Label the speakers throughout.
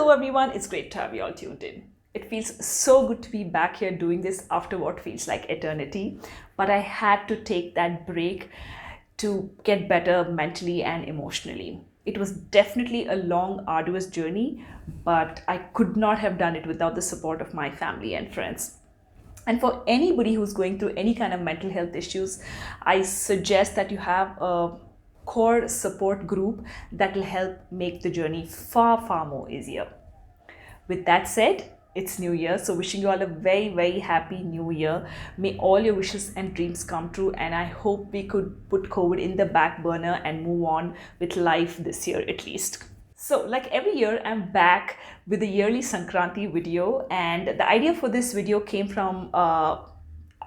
Speaker 1: Hello everyone, it's great to have you all tuned in. It feels so good to be back here doing this after what feels like eternity, but I had to take that break to get better mentally and emotionally. It was definitely a long, arduous journey, but I could not have done it without the support of my family and friends. And for anybody who's going through any kind of mental health issues, I suggest that you have a core support group that will help make the journey far, far more easier. With that said, it's New Year, so wishing you all a very, very happy New Year. May all your wishes and dreams come true, and I hope we could put COVID in the back burner and move on with life this year at least. So, like every year, I'm back with a yearly Sankranthi video, and the idea for this video came from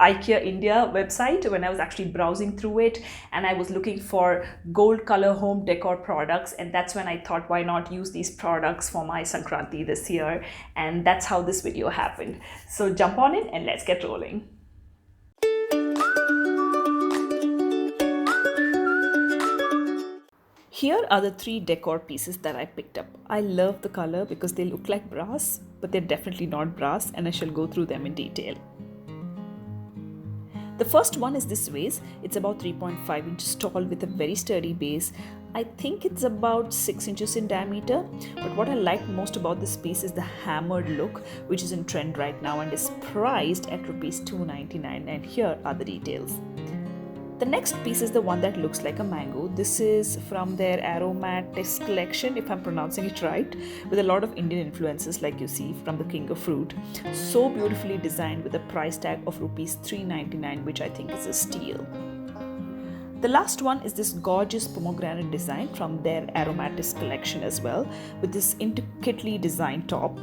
Speaker 1: IKEA India website when I was actually browsing through it, and I was looking for gold color home decor products, and that's when I thought, why not use these products for my Sankranthi this year, and that's how this video happened. So jump on in and let's get rolling. Here are the 3 decor pieces that I picked up. I love the color because they look like brass, but they're definitely not brass, and I shall go through them in detail. The first one is this vase. It's about 3.5 inches tall with a very sturdy base. I think it's about 6 inches in diameter. But what I like most about this piece is the hammered look, which is in trend right now and is priced at Rs 299. And here are the details. The next piece is the one that looks like a mango. This is from their Aromatics collection, if I'm pronouncing it right, with a lot of Indian influences like you see from the King of Fruit. So beautifully designed with a price tag of Rs 399, which I think is a steal. The last one is this gorgeous pomegranate design from their Aromatics collection as well, with this intricately designed top.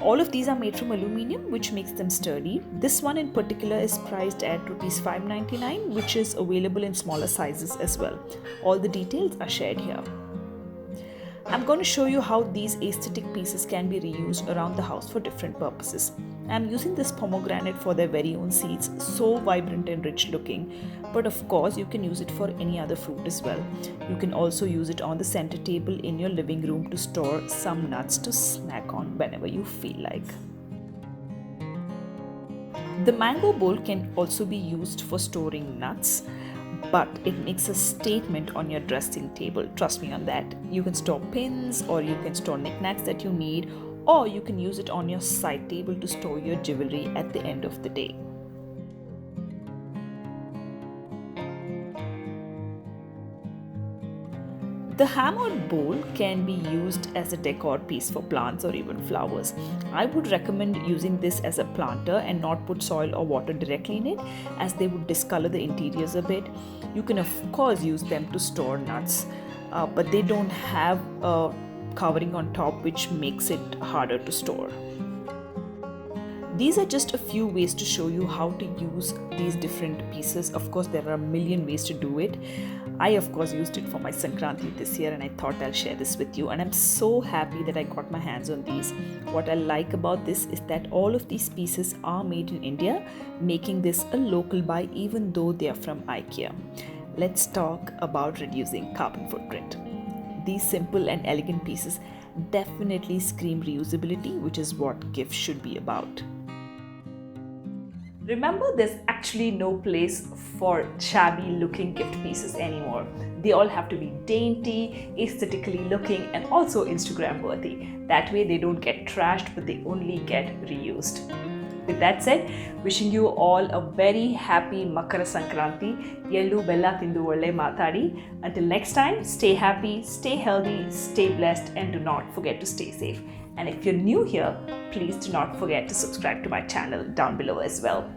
Speaker 1: All of these are made from aluminium, which makes them sturdy. This one in particular is priced at Rs 599, which is available in smaller sizes as well. All the details are shared here. I'm going to show you how these aesthetic pieces can be reused around the house for different purposes. I'm using this pomegranate for their very own seeds, so vibrant and rich looking. But of course, you can use it for any other fruit as well. You can also use it on the center table in your living room to store some nuts to snack on whenever you feel like. The mango bowl can also be used for storing nuts, but it makes a statement on your dressing table. Trust me on that. You can store pins, or you can store knickknacks that you need, or you can use it on your side table to store your jewelry at the end of the day. The hammered bowl can be used as a decor piece for plants or even flowers. I would recommend using this as a planter and not put soil or water directly in it, as they would discolor the interiors a bit. You can of course use them to store nuts, but they don't have a covering on top, which makes it harder to store. These are just a few ways to show you how to use these different pieces. Of course, there are a million ways to do it. I of course used it for my Sankranthi this year, and I thought I'll share this with you, and I'm so happy that I got my hands on these. What I like about this is that all of these pieces are made in India, making this a local buy even though they are from IKEA. Let's talk about reducing carbon footprint. These simple and elegant pieces definitely scream reusability, which is what gifts should be about. Remember, there's actually no place for shabby looking gift pieces anymore. They all have to be dainty, aesthetically looking, and also Instagram worthy. That way they don't get trashed, but they only get reused. With that said, wishing you all a very happy Makara Sankranthi. Yellu Bella Tindu Olle Matadi. Until next time, stay happy, stay healthy, stay blessed, and do not forget to stay safe. And if you're new here, please do not forget to subscribe to my channel down below as well.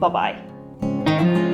Speaker 1: Bye-bye.